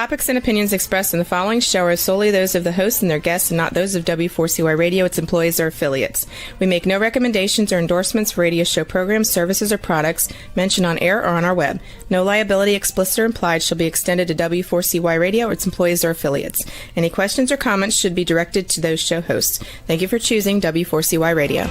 topics and opinions expressed in the following show are solely those of the hosts and their guests and not those of W4CY Radio, its employees, or affiliates. We make no recommendations or endorsements for radio show programs, services, or products mentioned on air or on our web. No liability, explicit or implied, shall be extended to W4CY Radio or its employees or affiliates. Any questions or comments should be directed to those show hosts. Thank you for choosing W4CY Radio.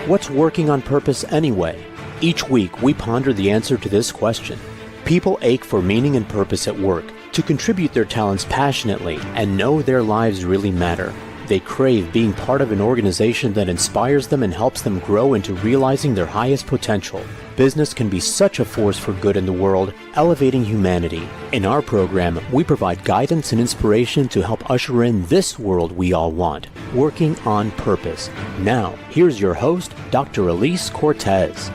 What's working on purpose anyway? Each week, we ponder the answer to this question. People ache for meaning and purpose at work, to contribute their talents passionately and know their lives really matter. They crave being part of an organization that inspires them and helps them grow into realizing their highest potential. Business can be such a force for good in the world, elevating humanity. In our program, we provide guidance and inspiration to help usher in this world we all want, working on purpose. Now, here's your host, Dr. Alise Cortez.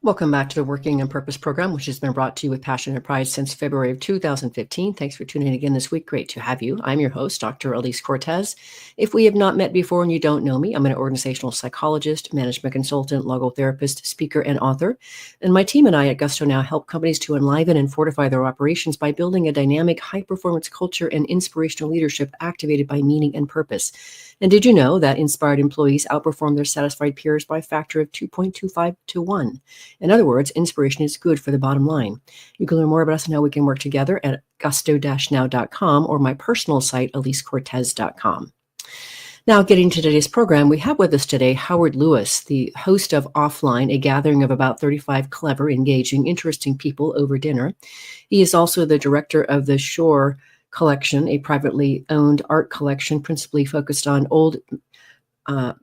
Welcome back to the Working on Purpose program, which has been brought to you with passion and pride since February of 2015. Thanks for tuning in again this week. Great to have you. I'm your host, Dr. Alise Cortez. If we have not met before and you don't know me, I'm an organizational psychologist, management consultant, logotherapist, speaker, and author. And my team and I at Gusto now help companies to enliven and fortify their operations by building a dynamic, high-performance culture and inspirational leadership activated by meaning and purpose. And did you know that inspired employees outperform their satisfied peers by a factor of 2.25 to 1? In other words, inspiration is good for the bottom line. You can learn more about us and how we can work together at gusto-now.com or my personal site, alisecortez.com. Now, getting to today's program, we have with us today Howard Lewis, the host of Offline, a gathering of about 35 clever, engaging, interesting people over dinner. He is also the director of the Shore Collection, a privately owned art collection principally focused on old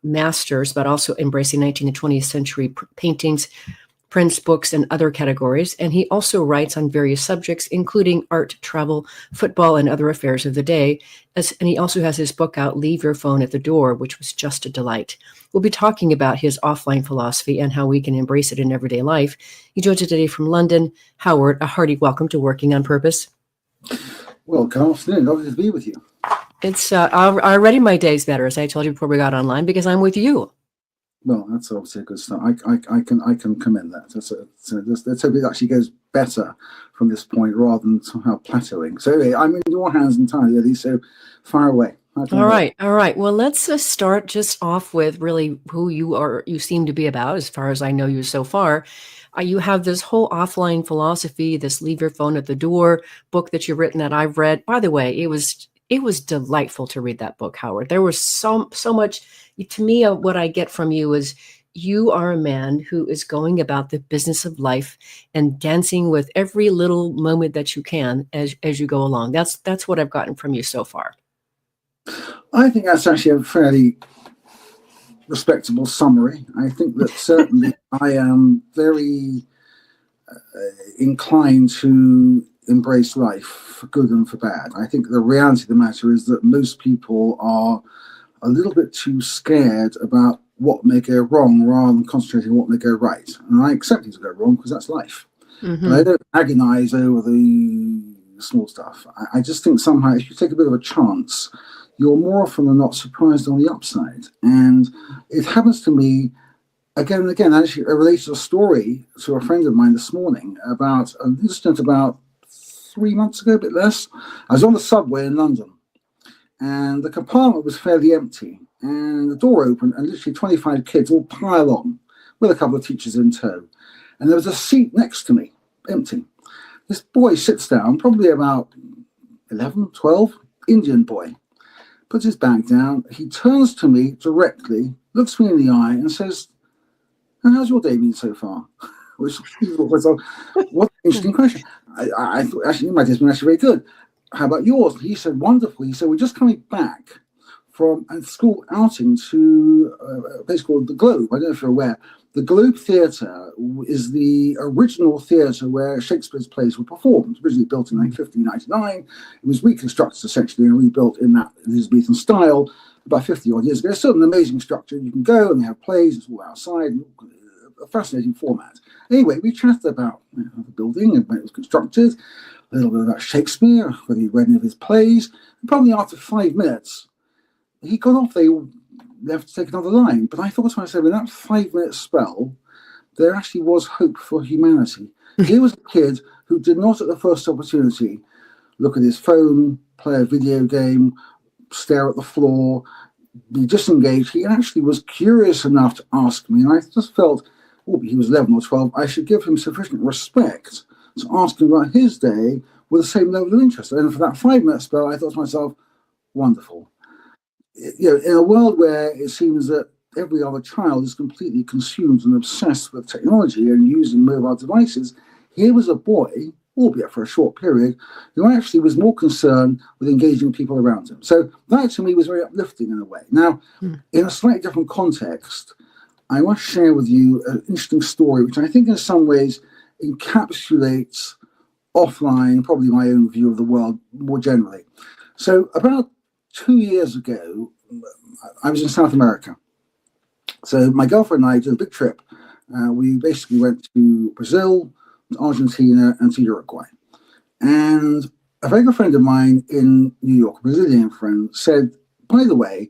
masters, but also embracing 19th and 20th century paintings, prints, books, and other categories. And he also writes on various subjects, including art, travel, football, and other affairs of the day. And he also has his book out, Leave Your Phone at the Door, which was just a delight. We'll be talking about his offline philosophy and how we can embrace it in everyday life. He joins us today from London. Howard, a hearty welcome to Working on Purpose. Well, good afternoon. Lovely to be with you. It's already my day's better, as I told you before we got online, because I'm with you. Well, that's obviously a good start. I can commend that. Let's hope it actually goes better from this point rather than somehow plateauing. So anyway, I'm in your hands entirely, Eddie, so fire away. All right. Well, let's start just off with really who you seem to be about, as far as I know you so far. You have this whole offline philosophy, this Leave Your Phone at the Door book that you've written that I've read. By the way, it was delightful to read that book, Howard. There was so much. To me, what I get from you is you are a man who is going about the business of life and dancing with every little moment that you can as you go along. That's what I've gotten from you so far. I think that's actually a fairly respectable summary. I think that certainly I am very inclined to embrace life for good and for bad. I think the reality of the matter is that most people are a little bit too scared about what may go wrong rather than concentrating on what may go right. And I accept things will go wrong because that's life. Mm-hmm. But I don't agonize over the small stuff. I just think somehow if you take a bit of a chance, you're more often than not surprised on the upside. And it happens to me again and again. Actually, I related a story to a friend of mine this morning about an incident about 3 months ago, a bit less. I was on the subway in London and the compartment was fairly empty and the door opened and literally 25 kids all pile on with a couple of teachers in tow. And there was a seat next to me, empty. This boy sits down, probably about 11, 12, Indian boy. Puts his bag down, he turns to me directly, looks me in the eye and says, "And how's your day been so far?" Which was what an interesting question. I thought, actually, my day's been actually very good. How about yours? And he said, wonderful. He said, we're just coming back from a school outing to a place called the Globe. I don't know if you're aware. The Globe Theatre is the original theatre where Shakespeare's plays were performed, originally built in 1599. It was reconstructed essentially and rebuilt in that Elizabethan style about 50 odd years ago. It's still an amazing structure. You can go and they have plays, it's all outside, a fascinating format. Anyway, we chatted about the building and when it was constructed, a little bit about Shakespeare, whether he'd read any of his plays. And probably after 5 minutes, he got off, they left to take another line. But I thought to myself, in that 5-minute spell, there actually was hope for humanity. Here was a kid who did not at the first opportunity look at his phone, play a video game, stare at the floor, be disengaged. He actually was curious enough to ask me, and I just felt, he was 11 or 12, I should give him sufficient respect to ask him about his day with the same level of interest. And for that 5-minute spell, I thought to myself, wonderful. In a world where it seems that every other child is completely consumed and obsessed with technology and using mobile devices, here was a boy, albeit for a short period, who actually was more concerned with engaging people around him. So that to me was very uplifting in a way. Now, in a slightly different context, I want to share with you an interesting story, which I think in some ways encapsulates offline, probably my own view of the world more generally. So about 2 years ago, I was in South America. So my girlfriend and I did a big trip. We basically went to Brazil, to Argentina, and to Uruguay. And a very good friend of mine in New York, a Brazilian friend, said, by the way,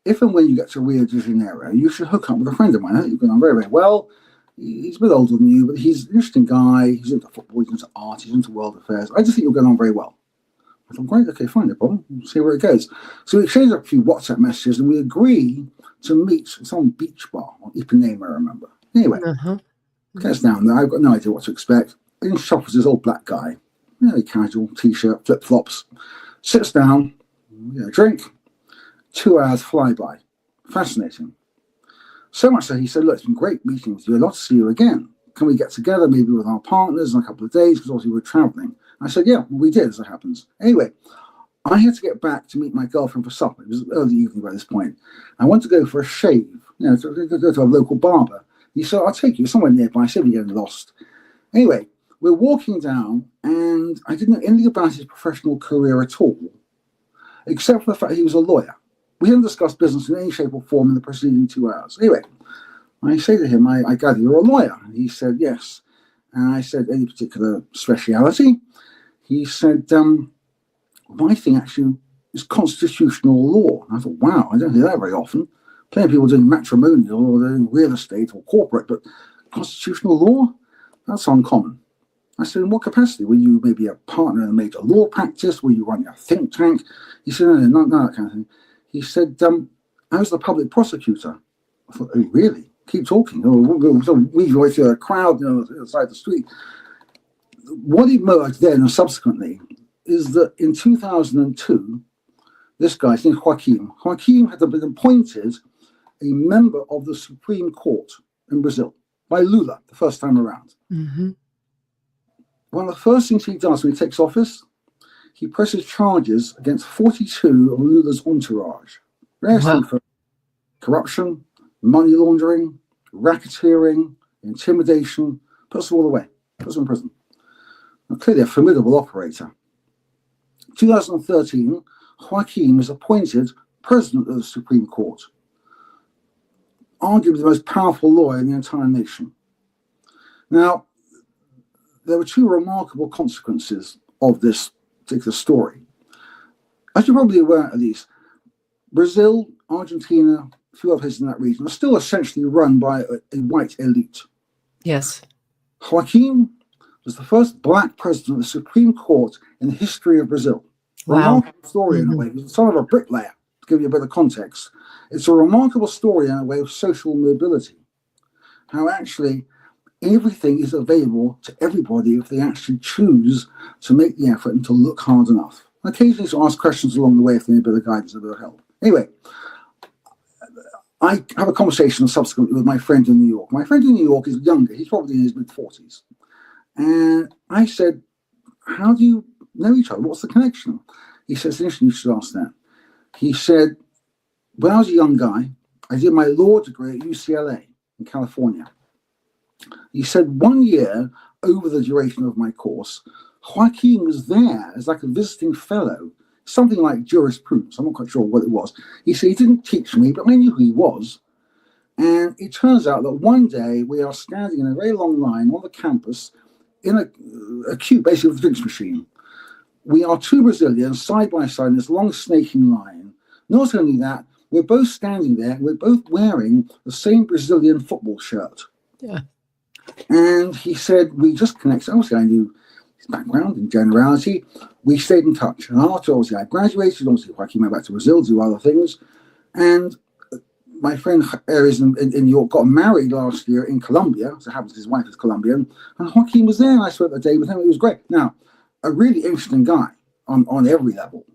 if and when you get to Rio de Janeiro, you should hook up with a friend of mine. I think you've gone very, very well. He's a bit older than you, but he's an interesting guy. He's into football, he's into art, he's into world affairs. I just think you're going on very well. I thought, great, okay, fine, no problem. We'll see where it goes. So we exchanged a few WhatsApp messages, and we agree to meet at some beach bar on Ipanema, I remember. Anyway, gets down there. I've got no idea what to expect. In shop was this old black guy, very casual, t-shirt, flip-flops. Sits down, we get a drink. 2 hours fly by. Fascinating. So much so he said, look, it's been great meeting with you. I'd love to see you again. Can we get together maybe with our partners in a couple of days? Because obviously we're traveling. I said, yeah, well, we did, as it happens. Anyway, I had to get back to meet my girlfriend for supper. It was early evening by this point. I wanted to go for a shave, to go to a local barber. He said, I'll take you somewhere nearby. I said, we're getting lost. Anyway, we're walking down, and I didn't know anything about his professional career at all, except for the fact he was a lawyer. We didn't discuss business in any shape or form in the preceding 2 hours. Anyway, I say to him, I gather you're a lawyer. And he said, yes. And I said, any particular speciality? He said, my thing actually is constitutional law. And I thought, wow, I don't hear that very often. Plenty of people doing matrimonial or doing real estate or corporate, but constitutional law? That's uncommon. I said, in what capacity? Were you maybe a partner in a major law practice? Were you running a think tank? He said, no, not that kind of thing. He said, I was the public prosecutor. I thought, oh, really? Keep talking. We'll weave your way through a crowd outside the street. What emerged then and subsequently is that in 2002, this guy, his name is Joaquim had been appointed a member of the Supreme Court in Brazil by Lula the first time around. Mm-hmm. One of the first things he does when he takes office, he presses charges against 42 of Lula's entourage. For corruption, money laundering, racketeering, intimidation, puts them all away, puts them in prison. Now, clearly a formidable operator. 2013, Joaquim is appointed president of the Supreme Court, arguably the most powerful lawyer in the entire nation. Now, there were two remarkable consequences of this particular story. As you're probably aware, Alise, Brazil, Argentina, a few other places in that region are still essentially run by a white elite. Yes. Joaquim was the first black president of the Supreme Court in the history of Brazil. Wow. Remarkable story in a way. He was the son of a bricklayer, to give you a bit of context. It's a remarkable story in a way of social mobility. How actually everything is available to everybody if they actually choose to make the effort and to look hard enough. Occasionally to ask questions along the way if they need a bit of guidance, a bit of help. Anyway, I have a conversation subsequently with my friend in New York. My friend in New York is younger. He's probably in his mid-40s. And I said, how do you know each other? What's the connection? He says, you should ask that. He said, when I was a young guy, I did my law degree at UCLA in California. He said 1 year over the duration of my course, Joaquim was there as like a visiting fellow, something like jurisprudence. I'm not quite sure what it was. He said he didn't teach me, but I knew who he was. And it turns out that one day we are standing in a very long line on the campus in a queue, basically with a drinks machine. We are two Brazilians side by side in this long snaking line. Not only that, we're both standing there, we're both wearing the same Brazilian football shirt. Yeah. And he said, we just connected. Obviously, I knew his background in generality. We stayed in touch. And after, obviously, I graduated, obviously, I came back to Brazil to do other things. And my friend is in New York, got married last year in Colombia. So it happens his wife is Colombian. And Joaquin was there, and I spent the day with him. It was great. Now, a really interesting guy on every level.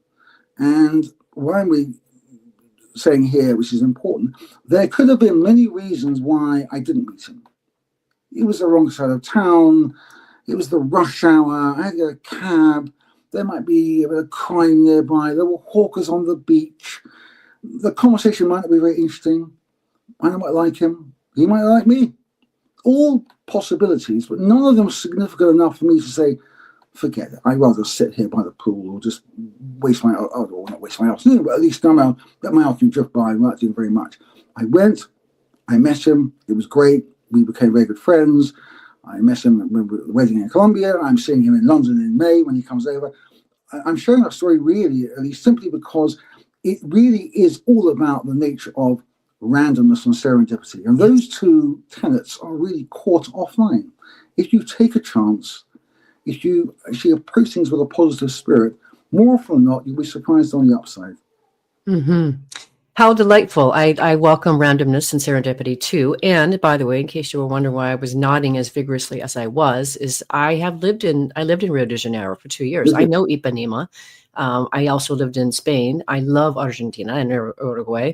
And what I'm saying here, which is important, there could have been many reasons why I didn't meet him. It was the wrong side of town. It was the rush hour. I had to get a cab. There might be a bit of crime nearby. There were hawkers on the beach. The conversation might not be very interesting. I might like him. He might like me. All possibilities, but none of them significant enough for me to say, forget it. I'd rather sit here by the pool or just waste my, or not waste my afternoon, but at least let my afternoon drift by without doing very much. I went, I met him. It was great. We became very good friends. I met him at the wedding in Colombia. I'm seeing him in London in May when he comes over. I'm sharing that story really, at least simply because it really is all about the nature of randomness and serendipity. And those two tenets are really caught offline. If you take a chance, if you actually approach things with a positive spirit, more often than not, you'll be surprised on the upside. Mm-hmm. How delightful. I welcome randomness and serendipity too. And by the way, in case you were wondering why I was nodding as vigorously as I was, is I lived in Rio de Janeiro for 2 years. I know Ipanema. I also lived in Spain. I love Argentina and Uruguay.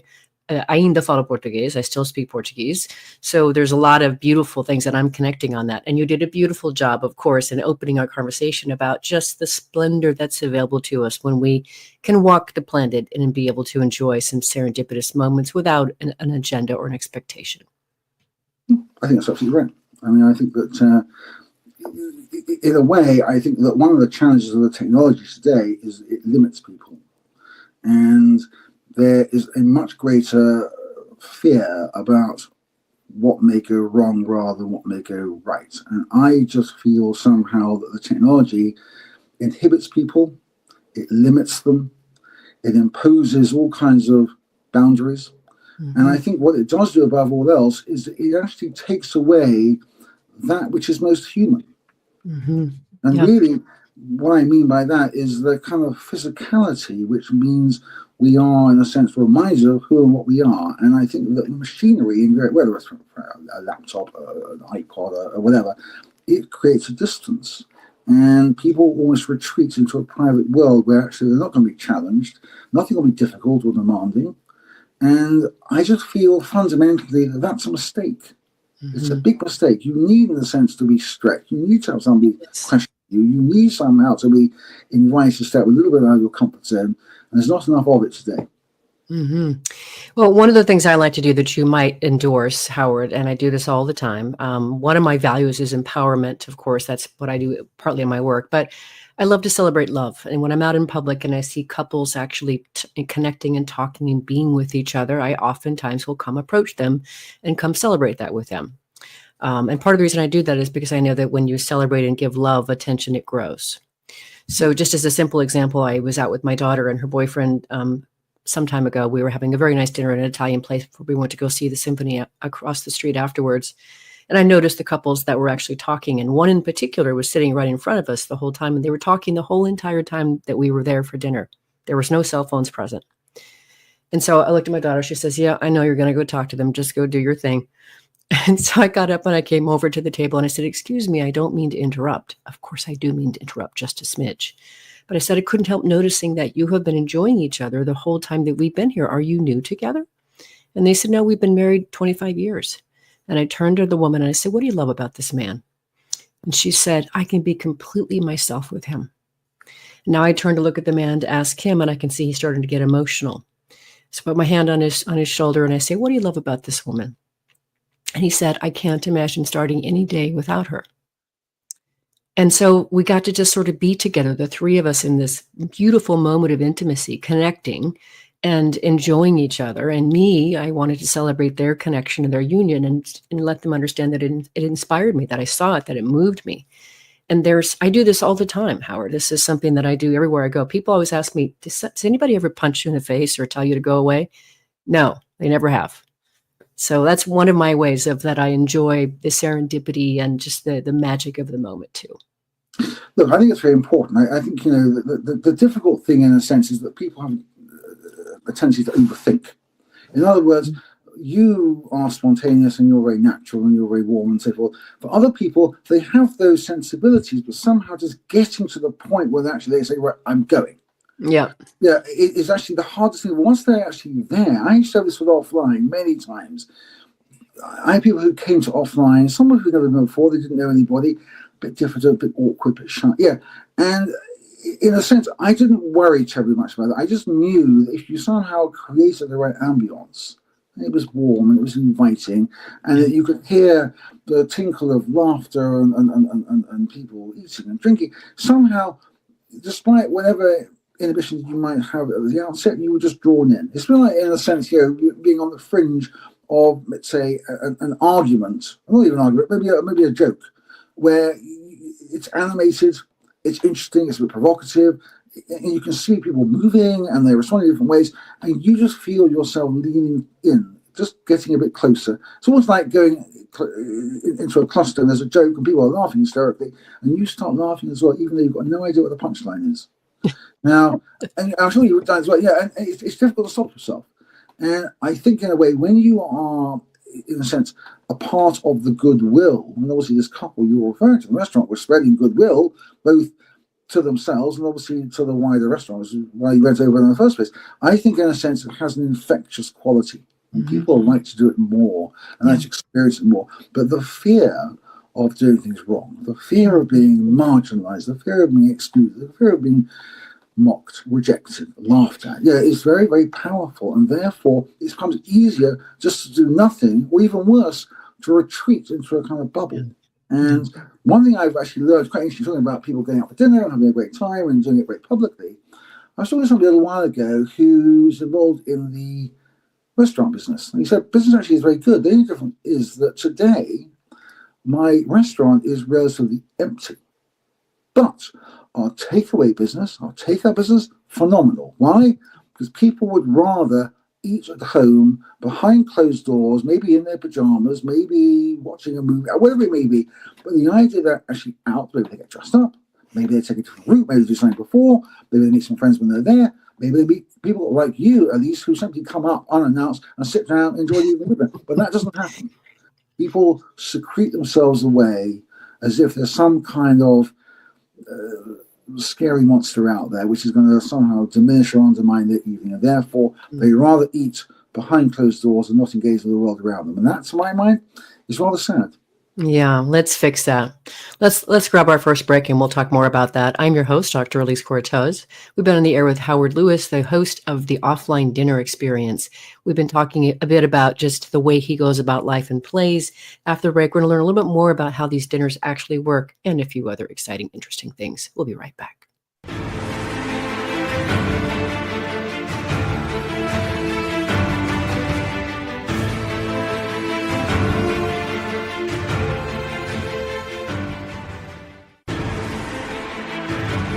Ainda falo português. I still speak Portuguese. So there's a lot of beautiful things that I'm connecting on that. And you did a beautiful job, of course, in opening our conversation about just the splendor that's available to us when we can walk the planet and be able to enjoy some serendipitous moments without an agenda or an expectation. I think that's absolutely right. I mean, I think that in a way, I think that one of the challenges of the technology today is it limits people. And there is a much greater fear about what may go wrong rather than what may go right. And I just feel somehow that the technology inhibits people, it limits them, it imposes all kinds of boundaries. Mm-hmm. And I think what it does do above all else is that it actually takes away that which is most human. Mm-hmm. And really, what I mean by that is the kind of physicality, which means we are, in a sense, reminded of who and what we are. And I think that machinery, whether it's a laptop, an iPod, or whatever, it creates a distance. And people almost retreat into a private world where actually they're not going to be challenged. Nothing will be difficult or demanding. And I just feel fundamentally that that's a mistake. Mm-hmm. It's a big mistake. You need, in a sense, to be stretched. You need to have somebody question you. You need somehow to be invited to step a little bit out of your comfort zone. And there's not enough of it today. Mm-hmm. Well, one of the things I like to do that you might endorse, Howard, and I do this all the time. One of my values is empowerment. Of course, that's what I do partly in my work, but I love to celebrate love. And when I'm out in public and I see couples actually connecting and talking and being with each other, I oftentimes will come approach them and come celebrate that with them. And part of the reason I do that is because I know that when you celebrate and give love attention, it grows. So just as a simple example, I was out with my daughter and her boyfriend some time ago. We were having a very nice dinner at an Italian place before we went to go see the symphony across the street afterwards. And I noticed the couples that were actually talking. And one in particular was sitting right in front of us the whole time. And they were talking the whole entire time that we were there for dinner. There was no cell phones present. And so I looked at my daughter. She says, yeah, I know you're going to go talk to them. Just go do your thing. And so I got up and I came over to the table and I said, excuse me, I don't mean to interrupt. Of course, I do mean to interrupt just a smidge. But I said, I couldn't help noticing that you have been enjoying each other the whole time that we've been here. Are you new together? And they said, no, we've been married 25 years. And I turned to the woman and I said, what do you love about this man? And she said, I can be completely myself with him. Now I turned to look at the man to ask him, and I can see he's starting to get emotional. So I put my hand on his shoulder and I say, what do you love about this woman? And he said, I can't imagine starting any day without her. And so we got to just sort of be together, the three of us, in this beautiful moment of intimacy, connecting and enjoying each other. And me, I wanted to celebrate their connection and their union and let them understand that it inspired me, that I saw it, that it moved me. And I do this all the time, Howard. This is something that I do everywhere I go. People always ask me, does anybody ever punch you in the face or tell you to go away? No, they never have. So that's one of my ways that I enjoy the serendipity and just the magic of the moment too. Look, I think it's very important. I think, the difficult thing in a sense is that people have a tendency to overthink. In other words, you are spontaneous and you're very natural and you're very warm and so forth. For other people, they have those sensibilities, but somehow just getting to the point where they say, right, I'm going. Yeah. Yeah, it is actually the hardest thing. Once they're actually there, I used to have this with offline many times. I had people who came to offline, someone who'd never been before, they didn't know anybody, a bit different, a bit awkward, a bit shy. Yeah. And in a sense, I didn't worry terribly much about it. I just knew that if you somehow created the right ambience, it was warm and it was inviting, and that you could hear the tinkle of laughter and people eating and drinking, somehow, despite whatever inhibitions you might have at the outset, you were just drawn in. It's been like, in a sense, being on the fringe of, let's say, an argument, not even an argument, maybe a joke, where it's animated, it's interesting, it's a bit provocative, and you can see people moving and they're responding in different ways, and you just feel yourself leaning in, just getting a bit closer. It's almost like going into a cluster and there's a joke and people are laughing hysterically, and you start laughing as well, even though you've got no idea what the punchline is. Now, and I'm sure you would as well, yeah, and it's difficult to stop yourself. And I think, in a way, when you are, in a sense, a part of the goodwill, and obviously this couple you were referring to in the restaurant were spreading goodwill, both to themselves and obviously to the wider restaurant, which is why you went over in the first place. I think, in a sense, it has an infectious quality. And people like to do it more and like to experience it more. But the fear of doing things wrong, the fear of being marginalized, the fear of being excluded, the fear of being mocked, rejected, laughed at, it's very, very powerful. And therefore, it becomes easier just to do nothing, or even worse, to retreat into a kind of bubble. And one thing I've actually learned, quite interesting, talking about people going out for dinner and having a great time and doing it very publicly. I was talking to somebody a little while ago who's involved in the restaurant business. And he said, business actually is very good. The only difference is that today, my restaurant is relatively empty. But our takeaway business, our takeout business, phenomenal. Why? Because people would rather eat at home, behind closed doors, maybe in their pajamas, maybe watching a movie, whatever it may be. But the idea that actually out, maybe they get dressed up, maybe they take a different route, maybe they do something before, maybe they meet some friends when they're there, maybe they meet people like you, Alise, who simply come up unannounced and sit down and enjoy the evening with them. But that doesn't happen. People secrete themselves away as if there's some kind of scary monster out there which is going to somehow diminish or undermine their evening, and therefore they rather eat behind closed doors and not engage with the world around them. And that, to my mind, is rather sad. Yeah, let's fix that. Let's grab our first break and we'll talk more about that. I'm your host, Dr. Alise Cortez. We've been on the air with Howard Lewis, the host of the Offline Dinner Experience. We've been talking a bit about just the way he goes about life and plays. After the break, we're going to learn a little bit more about how these dinners actually work and a few other exciting, interesting things. We'll be right back.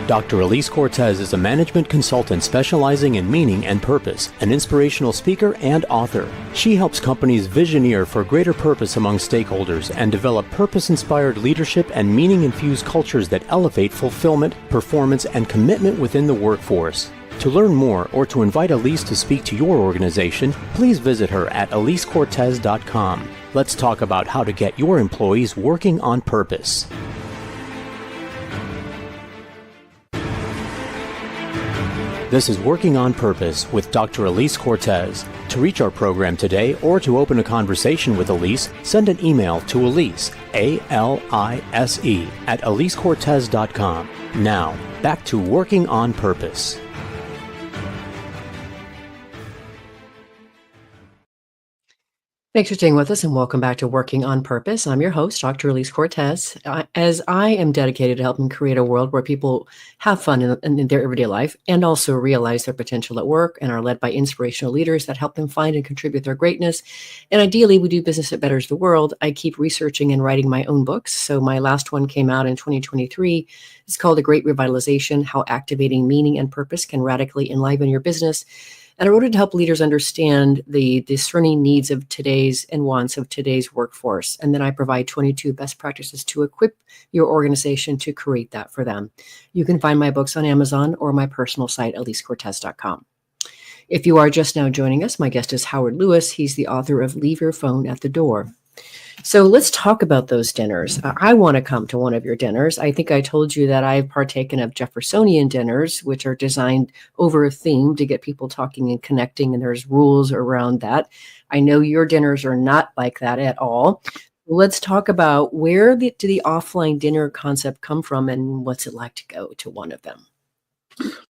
Dr. Alise Cortez is a management consultant specializing in meaning and purpose, an inspirational speaker and author. She helps companies visioneer for greater purpose among stakeholders and develop purpose-inspired leadership and meaning-infused cultures that elevate fulfillment, performance, and commitment within the workforce. To learn more or to invite Alise to speak to your organization, please visit her at alisecortez.com. Let's talk about how to get your employees working on purpose. This is Working on Purpose with Dr. Alise Cortez. To reach our program today or to open a conversation with Alise, send an email to Alise, A-L-I-S-E, at alisecortez.com. Now, back to Working on Purpose. Thanks for staying with us and welcome back to Working on Purpose. I'm your host, Dr. Alise Cortez. As I am dedicated to helping create a world where people have fun in their everyday life and also realize their potential at work and are led by inspirational leaders that help them find and contribute their greatness. And ideally, we do business that betters the world. I keep researching and writing my own books. So my last one came out in 2023. It's called The Great Revitalization: How Activating Meaning and Purpose Can Radically Enliven Your Business. And I wrote it to help leaders understand the discerning needs of today's and wants of today's workforce. And then I provide 22 best practices to equip your organization to create that for them. You can find my books on Amazon or my personal site, alisecortez.com. If you are just now joining us, my guest is Howard Lewis. He's the author of Leave Your Phone at the Door. So let's talk about those dinners. I want to come to one of your dinners. I think I told you that I've partaken of Jeffersonian dinners, which are designed over a theme to get people talking and connecting, and there's rules around that. I know your dinners are not like that at all. Let's talk about where did the offline dinner concept come from and what's it like to go to one of them?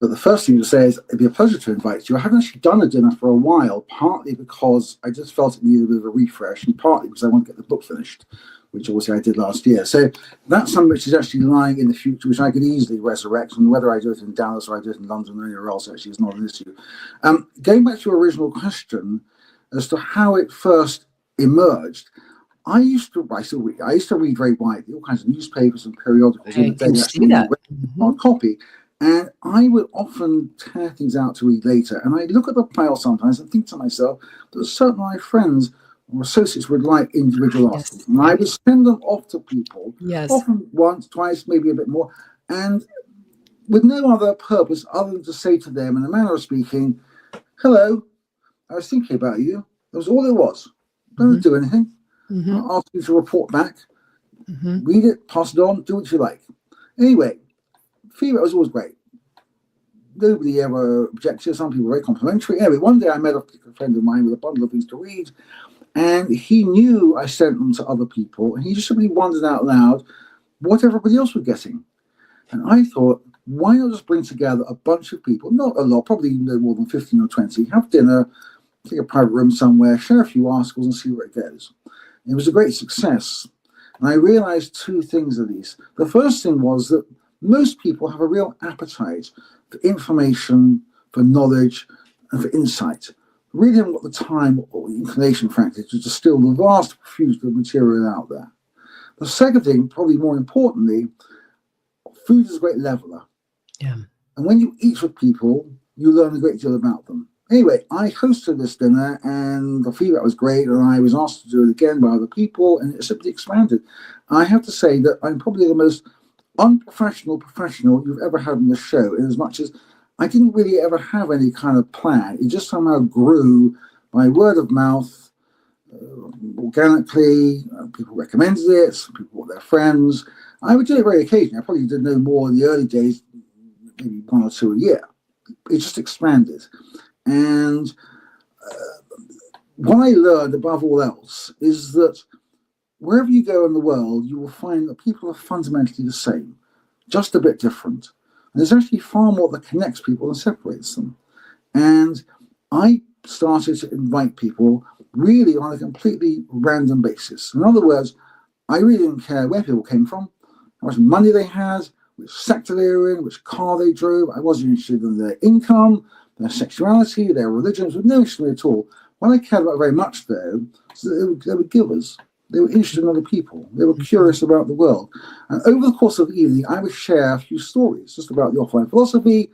But the first thing to say is it'd be a pleasure to invite you. I haven't actually done a dinner for a while, partly because I just felt it needed a bit of a refresh, and partly because I want to get the book finished, which obviously I did last year. So that's something which is actually lying in the future, which I could easily resurrect, and whether I do it in Dallas or I do it in London or anywhere else actually is not an issue. Going back to your original question as to how it first emerged, I used to read very widely, all kinds of newspapers and periodicals in the day. Actually, hard copy. And I would often tear things out to read later. And I look at the pile sometimes and think to myself, that certain my friends or associates would like individual articles. And I would send them off to people, often once, twice, maybe a bit more, and with no other purpose other than to say to them, in a manner of speaking, hello, I was thinking about you. That was all it was. Don't do anything. I'll ask you to report back. Read it, pass it on, do what you like. Anyway, feedback was always great. Nobody ever objected. Some people were very complimentary. Anyway, one day I met a friend of mine with a bundle of things to read, and he knew I sent them to other people, and he just simply wondered out loud what everybody else was getting. And I thought, why not just bring together a bunch of people, not a lot, probably no more than 15 or 20, have dinner, take a private room somewhere, share a few articles and see where it goes. It was a great success. And I realized two things, Alise. The first thing was that most people have a real appetite for information, for knowledge, and for insight. Really haven't got the time or the inclination, frankly, to distill the vast profusion of material out there. The second thing, probably more importantly, food is a great leveler. Yeah. And when you eat with people, you learn a great deal about them. Anyway, I hosted this dinner, and the feedback was great, and I was asked to do it again by other people, and it simply expanded. I have to say that I'm probably the most unprofessional professional you've ever had on the show, in as much as I didn't really ever have any kind of plan. It just somehow grew by word of mouth, organically. People recommended it, people brought their friends. I would do it very occasionally. I probably did no more in the early days, maybe one or two a year. It just expanded. And what I learned above all else is that wherever you go in the world, you will find that people are fundamentally the same, just a bit different. And there's actually far more that connects people than separates them. And I started to invite people really on a completely random basis. In other words, I really didn't care where people came from, how much money they had, which sector they were in, which car they drove. I wasn't interested in their income, their sexuality, their religions, with no interest in it at all. What I cared about very much, though, is that they were givers. They were interested in other people. They were curious about the world. And over the course of the evening, I would share a few stories just about the offline philosophy,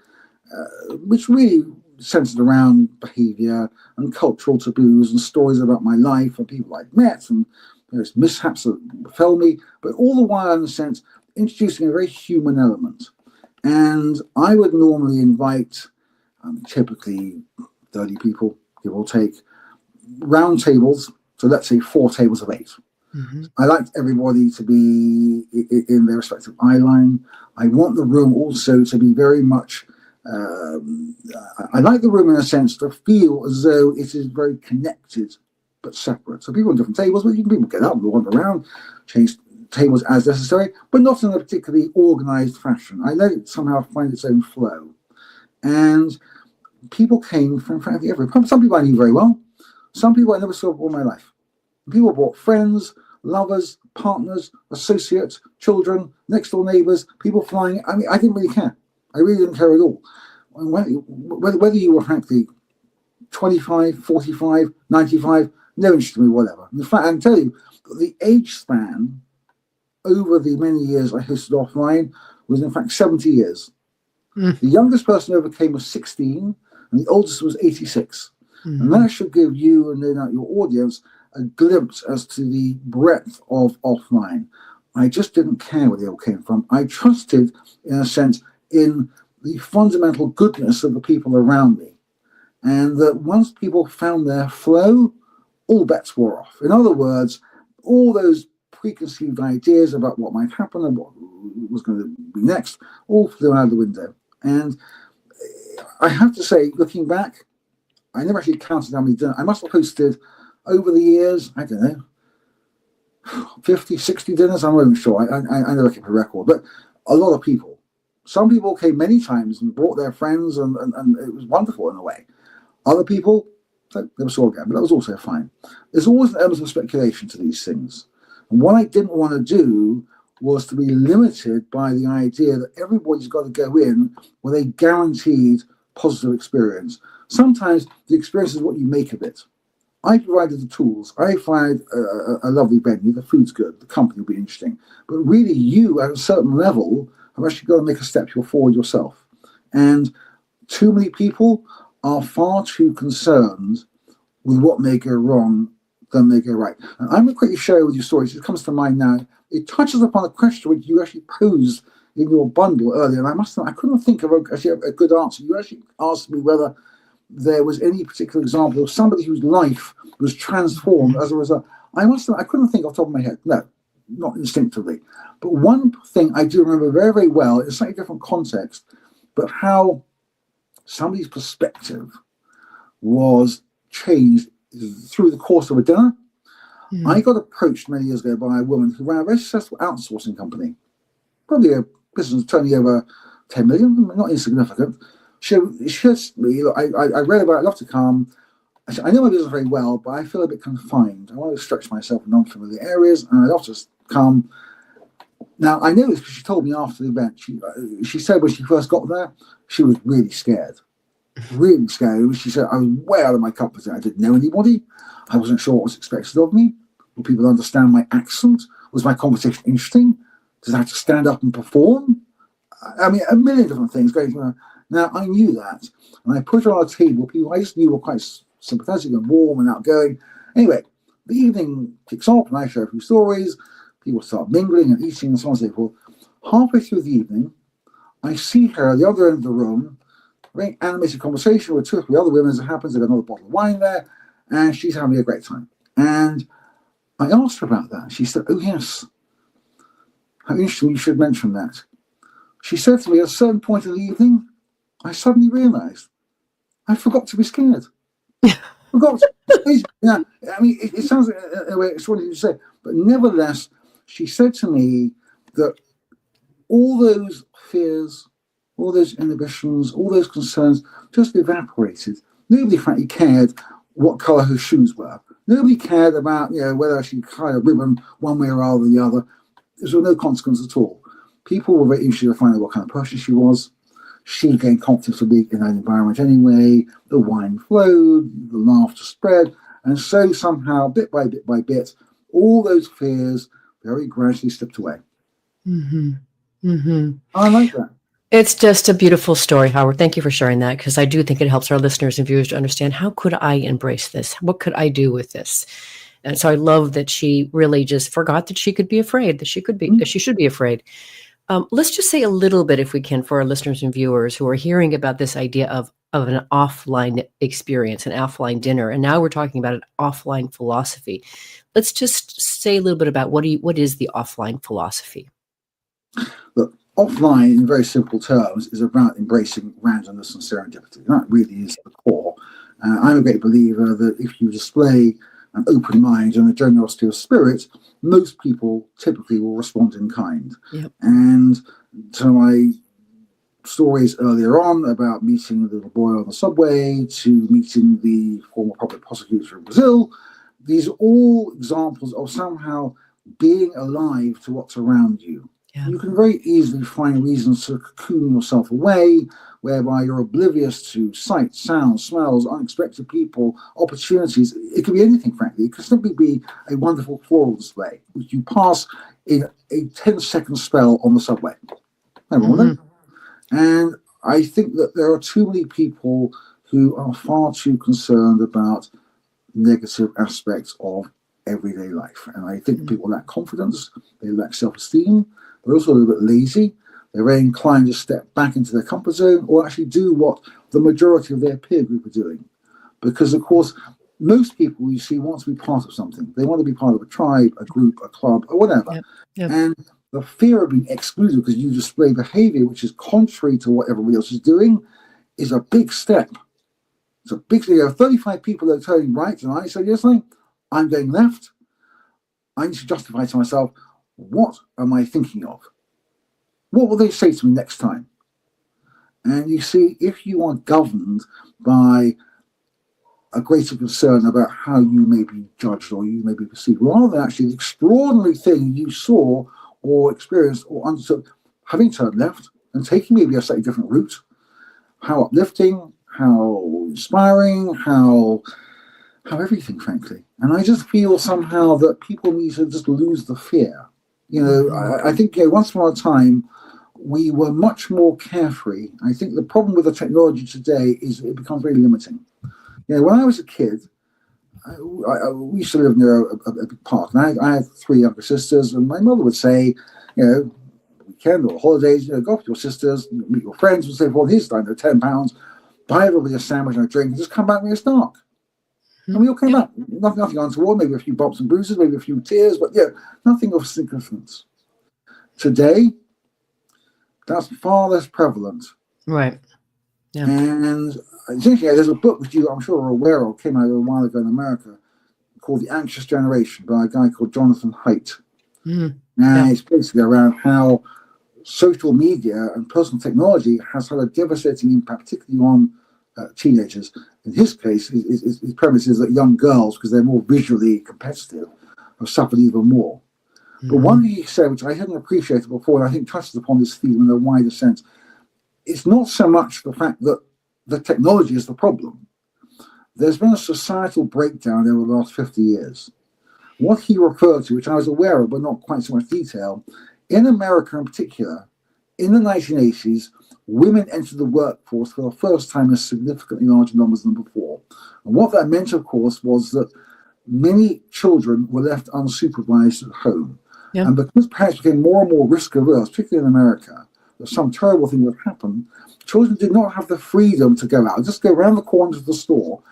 which really centered around behavior and cultural taboos and stories about my life and people I'd met and various mishaps that befell me, but all the while, in a sense, introducing a very human element. And I would normally invite typically 30 people, give or take, round tables. So let's say 4 tables of 8. I liked everybody to be in their respective eye line. I want the room also to be very much, I like the room in a sense to feel as though it is very connected but separate. So people on different tables, but people get up and wander around, change tables as necessary, but not in a particularly organized fashion. I let it somehow find its own flow. And people came from frankly everywhere. Some people I knew very well, some people I never saw all my life. People brought friends, lovers, partners, associates, children, next door neighbors, people flying. I mean, I didn't really care. I really didn't care at all. Whether you were frankly 25, 45, 95, no interest to me, whatever. In fact, I can tell you, the age span over the many years I hosted offline was in fact 70 years. The youngest person I ever came was 16, and the oldest was 86. And that should give you and no doubt your audience a glimpse as to the breadth of offline. I just didn't care where they all came from. I trusted, in a sense, in the fundamental goodness of the people around me. And that once people found their flow, all bets were off. In other words, all those preconceived ideas about what might happen and what was going to be next all flew out the window. And I have to say, looking back, I never actually counted how many dinners. I must have hosted over the years, I don't know, 50, 60 dinners. I'm not even sure. I never kept a record, but a lot of people. Some people came many times and brought their friends, and it was wonderful in a way. Other people, they never saw again, but that was also fine. There's always an element of speculation to these things. And what I didn't want to do was to be limited by the idea that everybody's got to go in with a guaranteed positive experience. Sometimes the experience is what you make of it. I provided the tools. I find a lovely venue, the food's good, the company will be interesting. But really, you, at a certain level, have actually got to make a step forward yourself. And too many people are far too concerned with what may go wrong than may go right. And I'm going to quickly share with you stories. It comes to mind now. It touches upon a question which you actually posed in your bundle earlier. And I couldn't think of a good answer. You actually asked me whether there was any particular example of somebody whose life was transformed as a result. I couldn't think off the top of my head. No, not instinctively. But one thing I do remember very, very well in a slightly different context, but how somebody's perspective was changed through the course of a dinner. I got approached many years ago by a woman who ran a very successful outsourcing company, probably a business turning over 10 million, not insignificant. She said to me, look, I read about it, I'd love to come. I said, I know my business very well, but I feel a bit confined. I want to stretch myself in non-familiar areas, and I'd love to come. Now, I know this because she told me after the event. She said when she first got there, she was really scared. Really scared. She said, I was way out of my comfort zone. I didn't know anybody. I wasn't sure what was expected of me. Will people understand my accent? Was my conversation interesting? Did I have to stand up and perform? I mean, a million different things going through. Now, I knew that. And I put her on a table. People I just knew were quite sympathetic and warm and outgoing. Anyway, the evening kicks off and I share a few stories. People start mingling and eating and so on and so forth. Halfway through the evening, I see her at the other end of the room, a very animated conversation with 2 or 3 other women. As it happens, they've got another bottle of wine there, and she's having a great time. And I asked her about that. She said, oh, yes. How interesting, you should mention that. She said to me at a certain point in the evening, I suddenly realised I forgot to be scared. Forgot. Yeah, I mean, it sounds in a way it's what you say, but nevertheless, she said to me that all those fears, all those inhibitions, all those concerns just evaporated. Nobody frankly cared what colour her shoes were. Nobody cared about whether she tied a ribbon one way or the other. There was no consequence at all. People were very interested to find out what kind of person she was. She gained confidence of being in that environment anyway. The wine flowed, the laughter spread, and so somehow, bit by bit, all those fears very gradually slipped away. I like that. It's just a beautiful story, Howard. Thank you for sharing that, because I do think it helps our listeners and viewers to understand, how could I embrace this? What could I do with this? And so I love that she really just forgot that she could be afraid, that she should be afraid. Let's just say a little bit, if we can, for our listeners and viewers who are hearing about this idea of an offline experience, an offline dinner. And now we're talking about an offline philosophy. Let's just say a little bit about what is the offline philosophy? Look, offline, in very simple terms, is about embracing randomness and serendipity. That really is the core. I'm a great believer that if you display an open mind and a generosity of spirit, most people typically will respond in kind. Yep. And to my stories earlier on about meeting the little boy on the subway, to meeting the former public prosecutor in Brazil, these are all examples of somehow being alive to what's around you. Yeah. You can very easily find reasons to cocoon yourself away, whereby you're oblivious to sights, sounds, smells, unexpected people, opportunities. It could be anything, frankly. It could simply be a wonderful floral display, which you pass in a 10-second spell on the subway. And I think that there are too many people who are far too concerned about negative aspects of everyday life. And I think people lack confidence, they lack self-esteem, they're also a little bit lazy, they're very inclined to step back into their comfort zone or actually do what the majority of their peer group are doing. Because, of course, most people you see want to be part of something. They want to be part of a tribe, a group, a club, or whatever. Yep. And the fear of being excluded because you display behavior which is contrary to what everybody else is doing is a big step. It's a big step. There are 35 people that are turning right, and I say, yes, I'm going left. I need to justify to myself, what am I thinking of? What will they say to me next time? And you see, if you are governed by a greater concern about how you may be judged or you may be perceived, rather than actually the extraordinary thing you saw or experienced or understood, having turned left and taking maybe a slightly different route, how uplifting, how inspiring, how everything, frankly. And I just feel somehow that people need to just lose the fear. I think once upon a time, we were much more carefree. I think the problem with the technology today is it becomes very limiting. When I was a kid, we used to live near a big park, and I had 3 younger sisters, and my mother would say, weekend or holidays, go with your sisters, meet your friends, and say, well, here's £10, buy everybody a sandwich and a drink, and just come back when it's dark. And we all came back, nothing untoward, maybe a few bumps and bruises, maybe a few tears, but nothing of significance. Today, that's far less prevalent. Right. Yeah. And essentially, there's a book which you, I'm sure, are aware of, came out a while ago in America, called The Anxious Generation by a guy called Jonathan Haidt. And it's basically around how social media and personal technology has had a devastating impact, particularly on teenagers. In his case, his premise is that young girls, because they're more visually competitive, have suffered even more. But one thing he said, which I hadn't appreciated before, and I think touches upon this theme in a wider sense, it's not so much the fact that the technology is the problem. There's been a societal breakdown over the last 50 years. What he referred to, which I was aware of, but not quite so much detail, in America in particular, in the 1980s, women entered the workforce for the first time in significantly larger numbers than before. And what that meant, of course, was that many children were left unsupervised at home. Yep. And because parents became more and more risk averse, particularly in America, that some terrible thing would happen, children did not have the freedom to go out, just go around the corner to the store,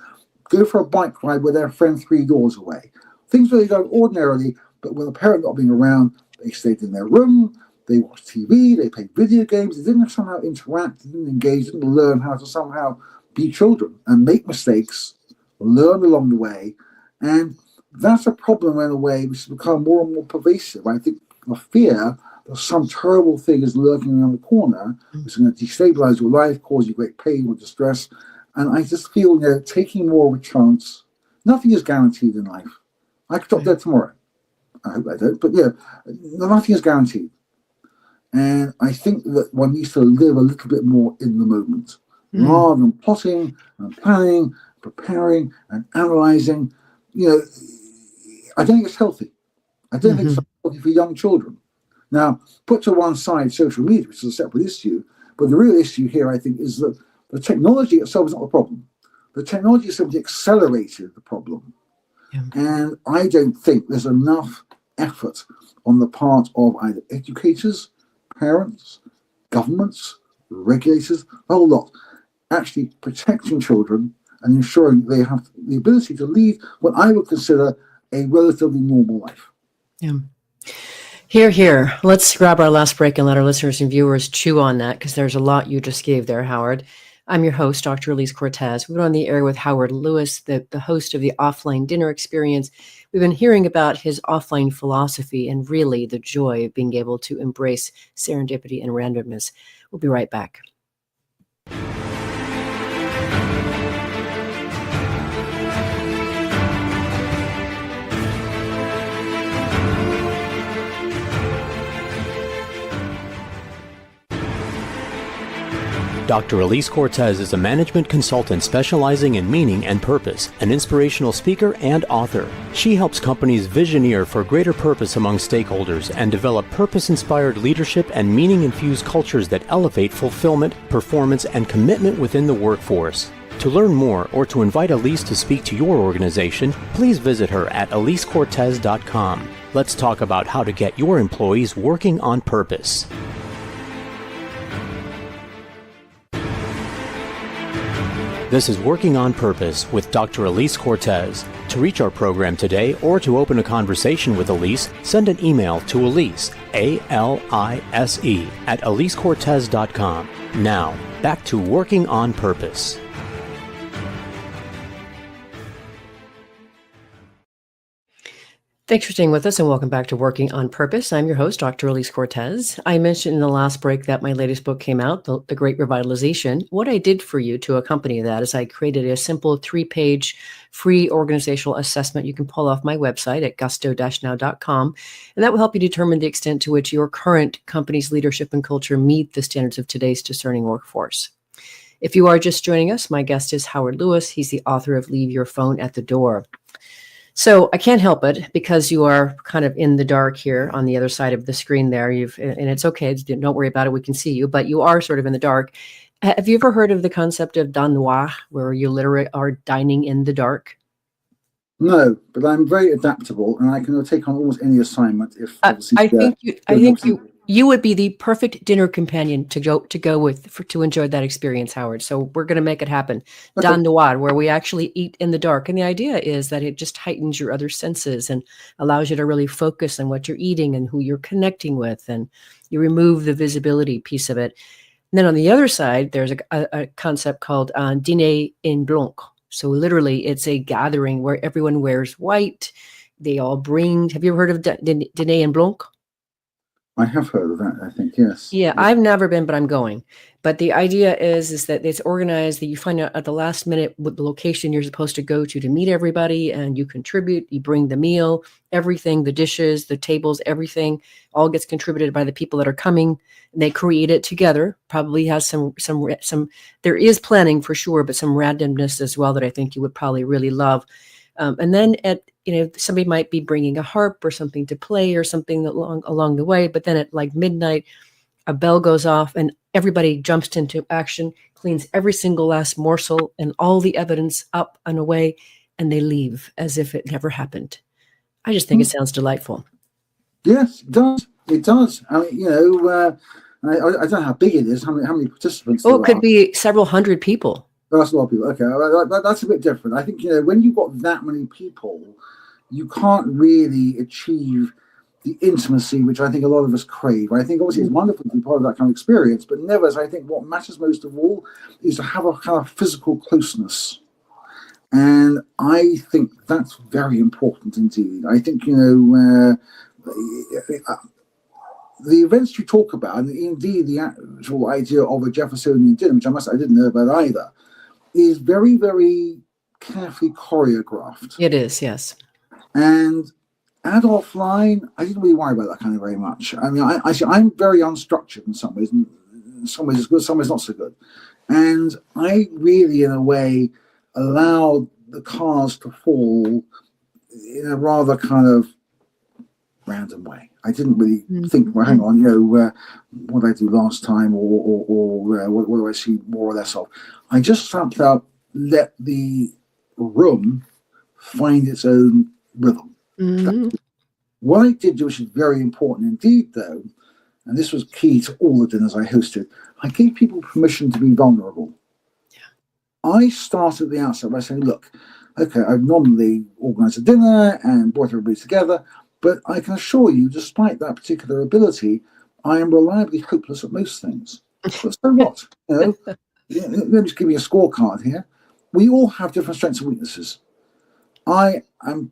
go for a bike ride with their friend 3 doors away. Things that they done ordinarily, but with a parent not being around, they stayed in their room, they watched TV, they played video games, they didn't somehow interact, they didn't engage, they didn't learn how to somehow be children and make mistakes, learn along the way. And that's a problem in a way which has become more and more pervasive. I think the fear that some terrible thing is lurking around the corner, which is going to destabilize your life, cause you great pain or distress. And I just feel, taking more of a chance. Nothing is guaranteed in life. I could drop dead tomorrow. I hope I don't. But nothing is guaranteed. And I think that one needs to live a little bit more in the moment, rather than plotting and planning, preparing and analyzing. I don't think it's healthy. I don't think it's healthy for young children. Now, put to one side social media, which is a separate issue, but the real issue here, I think, is that the technology itself is not the problem. The technology simply accelerated the problem. Yeah. And I don't think there's enough effort on the part of either educators, parents, governments, regulators, a whole lot, actually protecting children and ensuring they have the ability to lead what I would consider a relatively normal life. Yeah. Here. Let's grab our last break and let our listeners and viewers chew on that, because there's a lot you just gave there, Howard. I'm your host, Dr. Alise Cortez. We're on the air with Howard Lewis, the host of the Offline Dinner Experience. We've been hearing about his offline philosophy and really the joy of being able to embrace serendipity and randomness. We'll be right back. Dr. Alise Cortez is a management consultant specializing in meaning and purpose, an inspirational speaker and author. She helps companies visioneer for greater purpose among stakeholders and develop purpose-inspired leadership and meaning-infused cultures that elevate fulfillment, performance, and commitment within the workforce. To learn more or to invite Alise to speak to your organization, please visit her at alisecortez.com. Let's talk about how to get your employees working on purpose. This is Working on Purpose with Dr. Alise Cortez. To reach our program today or to open a conversation with Alise, send an email to Alise, A-L-I-S-E, at alisecortez.com. Now, back to Working on Purpose. Thanks for staying with us and welcome back to Working on Purpose. I'm your host, Dr. Alise Cortez. I mentioned in the last break that my latest book came out, The Great Revitalization. What I did for you to accompany that is I created a simple 3-page free organizational assessment you can pull off my website at gusto-now.com. And that will help you determine the extent to which your current company's leadership and culture meet the standards of today's discerning workforce. If you are just joining us, my guest is Howard Lewis. He's the author of Leave Your Phone at the Door. So I can't help it because you are kind of in the dark here on the other side of the screen there. And it's okay. Don't worry about it. We can see you, but you are sort of in the dark. Have you ever heard of the concept of dîner noir, where you literally are dining in the dark? No, but I'm very adaptable and I can take on almost any assignment. If I think you would be the perfect dinner companion to go with to enjoy that experience, Howard. So we're going to make it happen. Okay. Dîner noir, where we actually eat in the dark. And the idea is that it just heightens your other senses and allows you to really focus on what you're eating and who you're connecting with. And you remove the visibility piece of it. And then on the other side, there's a concept called dîner en blanc. So literally it's a gathering where everyone wears white. They all bring, have you ever heard of dîner en blanc? I have heard of that, I think, yes. Yeah, I've never been, but I'm going. But the idea is that it's organized, that you find out at the last minute what the location you're supposed to go to meet everybody, and you contribute, you bring the meal, everything, the dishes, the tables, everything, all gets contributed by the people that are coming, and they create it together. Probably has some, there is planning for sure, but some randomness as well that I think you would probably really love. And then somebody might be bringing a harp or something to play or something along the way. But then at like midnight, a bell goes off and everybody jumps into action, cleans every single last morsel and all the evidence up and away, and they leave as if it never happened. I just think it sounds delightful. Yes, it does. It does. I mean, I don't know how big it is, how many participants there are. It could be several hundred people. That's a lot of people. Okay, that's a bit different. I think, when you've got that many people, you can't really achieve the intimacy which I think a lot of us crave. I think obviously it's wonderful to be part of that kind of experience, but never, as I think what matters most of all is to have a kind of physical closeness. And I think that's very important indeed. I think, the events you talk about, and indeed the actual idea of a Jeffersonian dinner, which I didn't know about either, is very, very carefully choreographed. It is, yes. And Adolf line, I didn't really worry about that kind of very much. I mean, I'm very unstructured in some ways. In some ways it's good, some ways not so good. And I really, in a way, allowed the cards to fall in a rather kind of random way. I didn't really think, well, hang on, what did I do last time, or what do I see more or less of? I just felt out, let the room find its own rhythm. Mm-hmm. What I did do, which is very important indeed, though, and this was key to all the dinners I hosted, I gave people permission to be vulnerable. Yeah. I started at the outset by saying, look, okay, I've normally organized a dinner and brought everybody together, but I can assure you, despite that particular ability, I am reliably hopeless at most things. But so what? Let me just give you a scorecard here. We all have different strengths and weaknesses. I can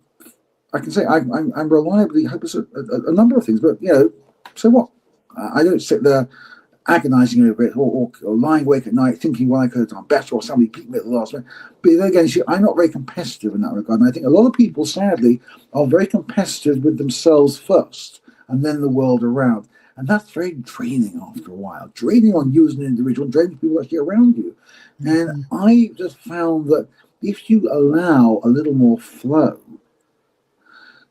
say I'm reliably hopeless at a number of things, but so what? I don't sit there agonizing over it or lying awake at night thinking, well, I could have done better, or somebody beat me at the last minute. But then again, I'm not very competitive in that regard. And I think a lot of people, sadly, are very competitive with themselves first and then the world around. And that's very draining after a while, draining on you as an individual, draining people actually around you. And I just found that if you allow a little more flow,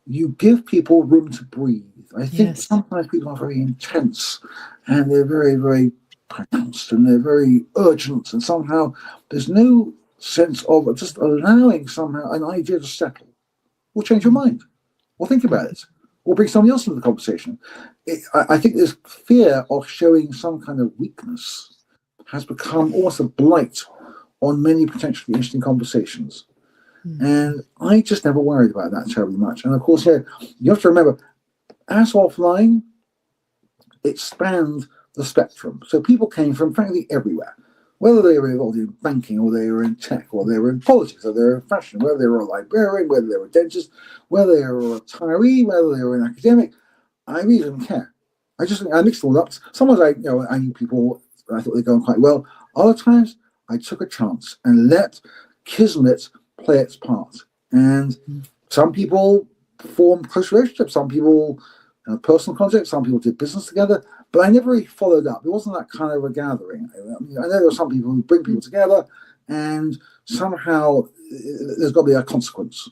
you give people room to breathe. I think sometimes people are very intense and they're very, very pronounced and they're very urgent, and somehow there's no sense of just allowing somehow an idea to settle or change your mind or think about it or bring somebody else into the conversation. I think this fear of showing some kind of weakness has become almost a blight on many potentially interesting conversations. And I just never worried about that terribly much. And of course, you have to remember, as offline, it spanned the spectrum. So people came from frankly everywhere, whether they were involved in banking or they were in tech or they were in politics or they were in fashion, whether they were a librarian, whether they were a dentist, whether they were a retiree, whether they were an academic. I really didn't care. I mixed it all up. Sometimes I knew people, I thought they'd gone quite well. Other times I took a chance and let Kismet play its part. And some people formed close relationships, some people personal contacts, some people did business together, but I never really followed up. It wasn't that kind of a gathering. I know there are some people who bring people together and somehow there's got to be a consequence.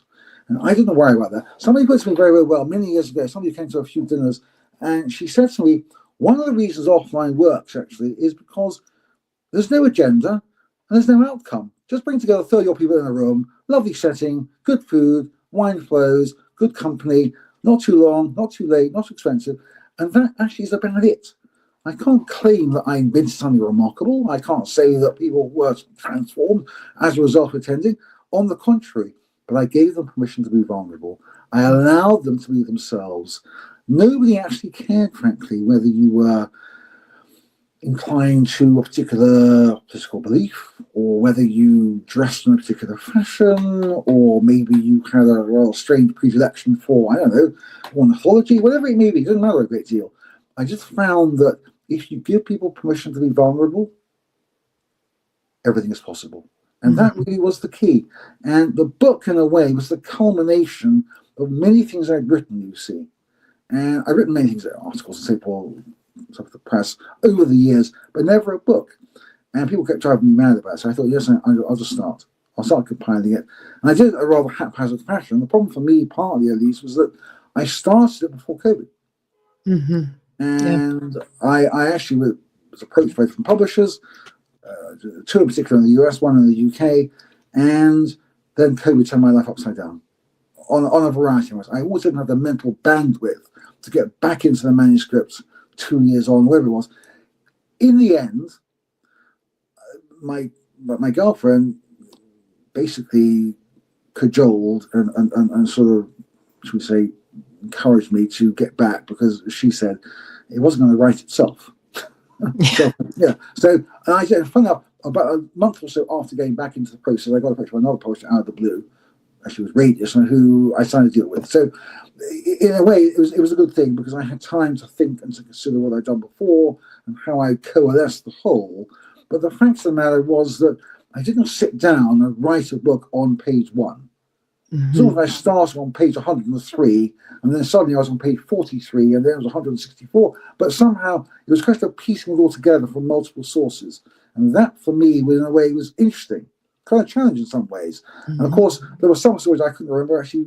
And I didn't worry about that. Somebody put it to me very, very well many years ago. Somebody came to a few dinners and she said to me, one of the reasons offline works actually is because there's no agenda and there's no outcome. Just bring together 30 odd people in a room, lovely setting, good food, wine flows, good company, not too long, not too late, not too expensive. And that actually is about it. I can't claim that I invented something remarkable. I can't say that people were transformed as a result of attending. On the contrary, but I gave them permission to be vulnerable. I allowed them to be themselves. Nobody actually cared, frankly, whether you were inclined to a particular political belief, or whether you dressed in a particular fashion, or maybe you had a rather strange predilection for, I don't know, ornithology, whatever it may be. It doesn't matter a great deal. I just found that if you give people permission to be vulnerable, everything is possible. And that really was the key. And the book, in a way, was the culmination of many things I'd written, you see. And I've written many things, articles in St. Paul, stuff at the press over the years, but never a book. And people kept driving me mad about it. So I thought, yes, I'll just start. I'll start compiling it. And I did it in a rather haphazard fashion. The problem for me, partly at least, was that I started it before COVID. And I actually was approached by different publishers, two in particular in the US, one in the UK, and then COVID turned my life upside down on a variety of ways. I always didn't have the mental bandwidth to get back into the manuscripts 2 years on, whatever it was. In the end, my girlfriend basically cajoled and sort of, should we say, encouraged me to get back, because she said it wasn't going to write itself. So I said, funny enough, about a month or so after getting back into the process, I got a picture of another publisher out of the blue. Actually, was Radius, and who I signed a deal with. So, in a way, it was a good thing, because I had time to think and to consider what I'd done before and how I coalesced the whole. But the fact of the matter was that I didn't sit down and write a book on page 1. Sort of I started on page 103, and then suddenly I was on page 43, and then it was 164. But somehow it was a question of piecing it all together from multiple sources. And that, for me, in a way, was interesting. Kind of challenging in some ways. And of course, there were some stories I couldn't remember actually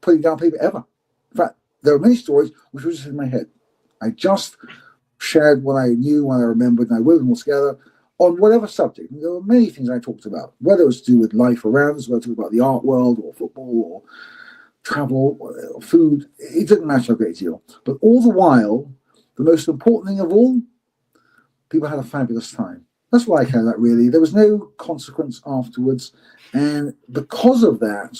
putting down paper ever. In fact, there were many stories which were just in my head. I just shared what I knew, what I remembered, and I wove them all together on whatever subject. And there were many things I talked about, whether it was to do with life around us, whether it was about the art world, or football, or travel, or food. It didn't matter a great deal. But all the while, the most important thing of all, people had a fabulous time. That's why I care that, really. There was no consequence afterwards. And because of that,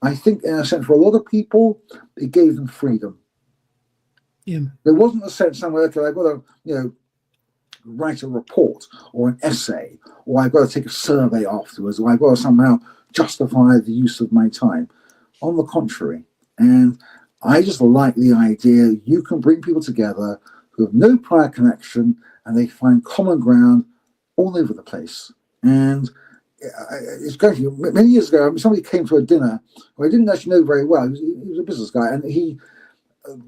I think, in a sense, for a lot of people, it gave them freedom. There wasn't a sense somewhere, okay, I've got to, write a report or an essay, or I've got to take a survey afterwards, or I've got to somehow justify the use of my time. On the contrary. And I just like the idea you can bring people together who have no prior connection, and they find common ground all over the place. And it's going to many years ago, somebody came to a dinner who I didn't actually know very well. He was a business guy, and he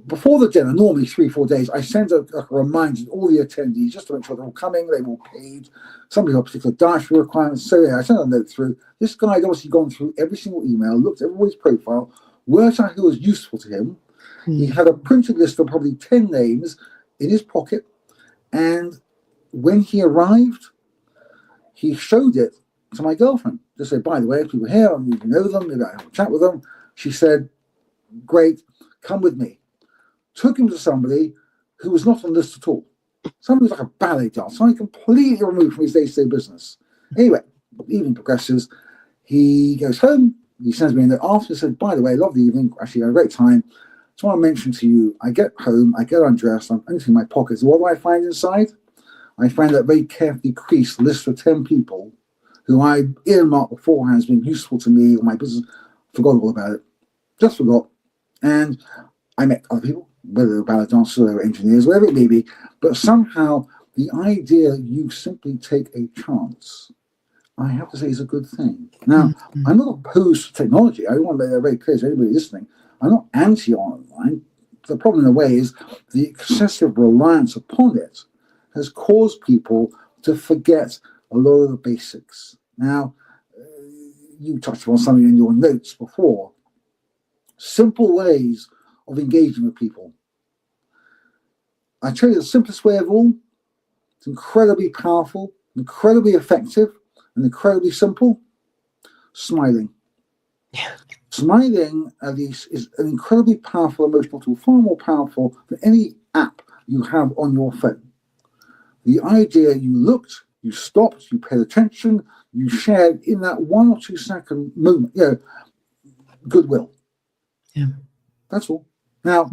before the dinner, normally 3-4 days, I send a reminder to all the attendees just to make sure they're all coming, they're all paid. Somebody have particular dietary requirements. So yeah, I sent a note through. This guy had obviously gone through every single email, looked at everybody's profile, worked out who was useful to him. He had a printed list of probably 10 names in his pocket. And when he arrived, he showed it to my girlfriend to say, by the way, people here, you know them, maybe I have a chat with them. She said, great, come with me. Took him to somebody who was not on the list at all. Somebody was like a ballet dancer, somebody completely removed from his day-to-day business. Anyway, evening progresses. He goes home. He sends me a note after, said, by the way, love the evening. Actually, I had a great time. Just want to mention to you, I get home, I get undressed, I'm emptying my pockets. What do I find inside? I find that very carefully creased list of 10 people who I earmarked beforehand as being useful to me or my business. Forgot all about it. Just forgot. And I met other people, whether they were ballet dancers, or they were engineers, whatever it may be. But somehow the idea you simply take a chance, I have to say, is a good thing. Now, I'm not opposed to technology. I want to make that very clear to anybody listening. I'm not anti-online. The problem in a way is the excessive reliance upon it has caused people to forget a lot of the basics. Now, you touched on something in your notes before. Simple ways of engaging with people. I tell you the simplest way of all, it's incredibly powerful, incredibly effective, and incredibly simple. Smiling. Yeah. Smiling, Alise, is an incredibly powerful emotional tool, far more powerful than any app you have on your phone. The idea you looked, you stopped, you paid attention, you shared in that 1 or 2 second moment, goodwill. Yeah. That's all. Now,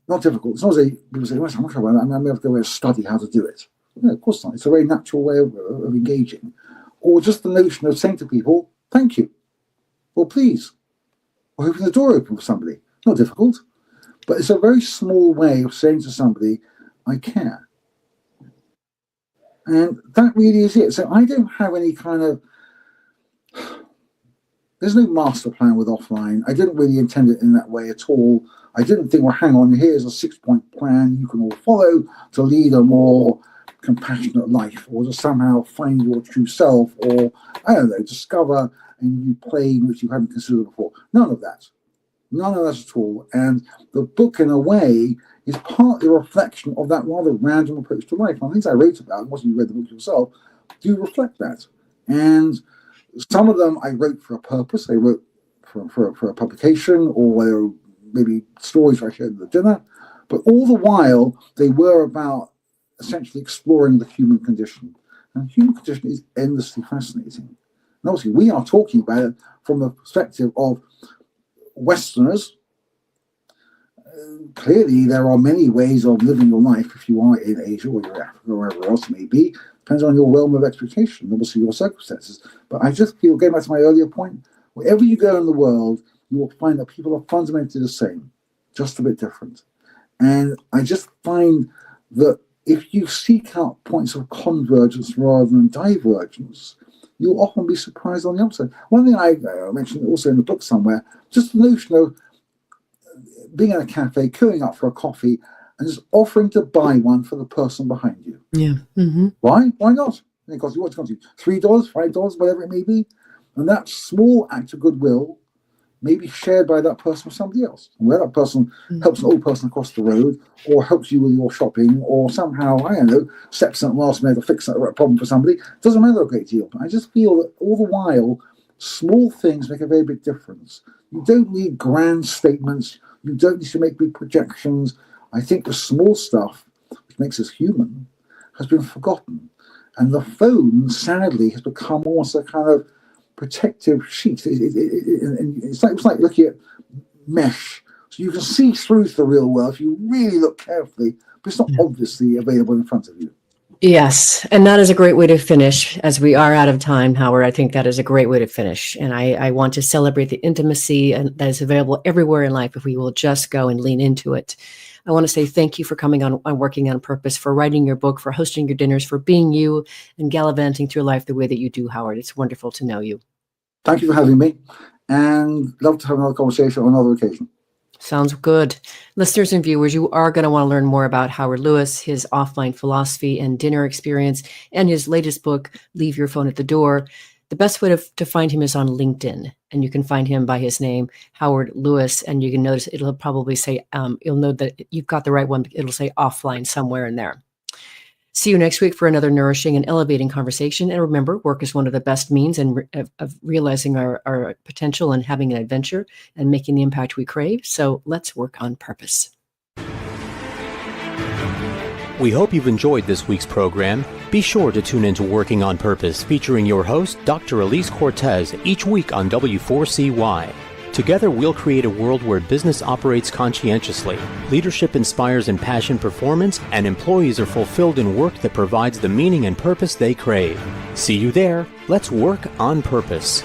not difficult. It's not as people say, well, I'm not sure about that. I'm going to have to go and study how to do it. No, of course not. It's a very natural way of engaging. Or just the notion of saying to people, thank you, or please, or open the door open for somebody. Not difficult, but it's a very small way of saying to somebody, I care. And that really is it. So I don't have any kind of, there's no master plan with offline. I didn't really intend it in that way at all. I didn't think, well, hang on, here's a 6-point plan you can all follow to lead a more compassionate life, or to somehow find your true self, or, I don't know, discover a new plane which you hadn't considered before. None of that. None of that at all. And the book, in a way, is partly a reflection of that rather random approach to life. And things I wrote about, once you read the book yourself, do reflect that. And some of them I wrote for a purpose. I wrote for a publication, or they were maybe stories I shared at the dinner. But all the while, they were about essentially exploring the human condition. And the human condition is endlessly fascinating. And obviously, we are talking about it from the perspective of Westerners. Clearly, there are many ways of living your life if you are in Asia or you're in Africa or wherever else it may be. Depends on your realm of expectation, obviously your circumstances. But I just feel, going back to my earlier point, wherever you go in the world, you will find that people are fundamentally the same, just a bit different. And I just find that if you seek out points of convergence rather than divergence, you'll often be surprised on the opposite. One thing I mentioned also in the book somewhere, just the notion of being in a cafe, queuing up for a coffee, and just offering to buy one for the person behind you. Yeah. Mm-hmm. Why? Why not? And it costs you, what's it cost you? $3, $5, whatever it may be. And that small act of goodwill may be shared by that person with somebody else. And where that person helps an old person across the road, or helps you with your shopping, or somehow, I don't know, steps in at last minute to fix a problem for somebody, doesn't matter a great deal. But I just feel that all the while, small things make a very big difference. You don't need grand statements. You don't need to make big projections. I think the small stuff, which makes us human, has been forgotten. And the phone, sadly, has become almost a kind of protective sheet. It's like looking at mesh. So you can see through the real world if you really look carefully, but it's not obviously available in front of you. Yes, and that is a great way to finish. As we are out of time, Howard, I think that is a great way to finish. And I want to celebrate the intimacy that is available everywhere in life if we will just go and lean into it. I want to say thank you for coming on Working on Purpose, for writing your book, for hosting your dinners, for being you and gallivanting through life the way that you do, Howard. It's wonderful to know you. Thank you for having me, and love to have another conversation on another occasion. Sounds good. Listeners and viewers, you are going to want to learn more about Howard Lewis, his offline philosophy and dinner experience, and his latest book, Leave Your Phone at the Door. The best way to find him is on LinkedIn, and you can find him by his name, Howard Lewis, and you can notice it'll probably say, you'll know that you've got the right one, it'll say offline somewhere in there. See you next week for another nourishing and elevating conversation. And remember, work is one of the best means of realizing our potential and having an adventure and making the impact we crave. So let's work on purpose. We hope you've enjoyed this week's program. Be sure to tune in to Working on Purpose, featuring your host, Dr. Alise Cortez, each week on W4CY. Together, we'll create a world where business operates conscientiously, leadership inspires impassioned performance, and employees are fulfilled in work that provides the meaning and purpose they crave. See you there. Let's work on purpose.